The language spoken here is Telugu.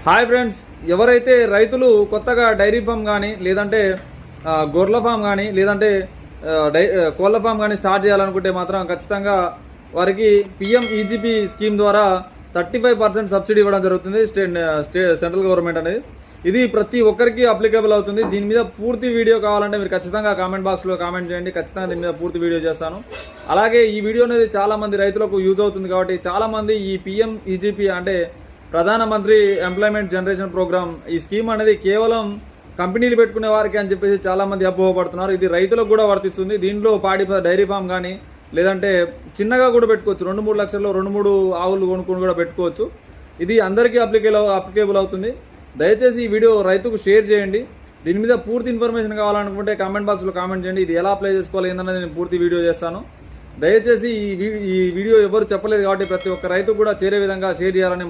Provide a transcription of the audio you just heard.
హాయ్ ఫ్రెండ్స్, ఎవరైతే రైతులు కొత్తగా డైరీ ఫామ్ కానీ లేదంటే గొర్రెల ఫామ్ కానీ లేదంటే కోళ్ళ ఫామ్ కానీ స్టార్ట్ చేయాలనుకుంటే మాత్రం ఖచ్చితంగా వారికి PMEGP స్కీమ్ ద్వారా 35% సబ్సిడీ ఇవ్వడం జరుగుతుంది. సెంట్రల్ గవర్నమెంట్ అనేది ఇది ప్రతి ఒక్కరికి అప్లికేబుల్ అవుతుంది. దీని మీద పూర్తి వీడియో కావాలంటే మీరు ఖచ్చితంగా కామెంట్ బాక్స్లో కామెంట్ చేయండి. ఖచ్చితంగా దీని మీద పూర్తి వీడియో చేస్తాను. అలాగే ఈ వీడియో అనేది చాలామంది రైతులకు యూజ్ అవుతుంది కాబట్టి చాలామంది ఈ PMEGP అంటే ప్రధానమంత్రి ఎంప్లాయ్మెంట్ జనరేషన్ ప్రోగ్రామ్ ఈ స్కీమ్ అనేది కేవలం కంపెనీలు పెట్టుకునే వారికి అని చెప్పేసి చాలామంది అపోహపడుతున్నారు. ఇది రైతులకు కూడా వర్తిస్తుంది. దీంట్లో పాడి డైరీ ఫామ్ కానీ లేదంటే చిన్నగా కూడా పెట్టుకోవచ్చు. 2-3 లక్షల్లో 2-3 ఆవులు కొనుక్కొని కూడా పెట్టుకోవచ్చు. ఇది అందరికీ అప్లికేబుల్ అవుతుంది. దయచేసి ఈ వీడియో రైతుకు షేర్ చేయండి. దీని మీద పూర్తి ఇన్ఫర్మేషన్ కావాలనుకుంటే కామెంట్ బాక్స్లో కామెంట్ చేయండి. ఇది ఎలా అప్లై చేసుకోవాలి ఏంటనేది నేను పూర్తి వీడియో చేస్తాను. దయచేసి ఈ వీడియో ఎవరు చెప్పలేదు కాబట్టి ప్రతి ఒక్క రైతు కూడా చేరే విధంగా షేర్ చేయాలని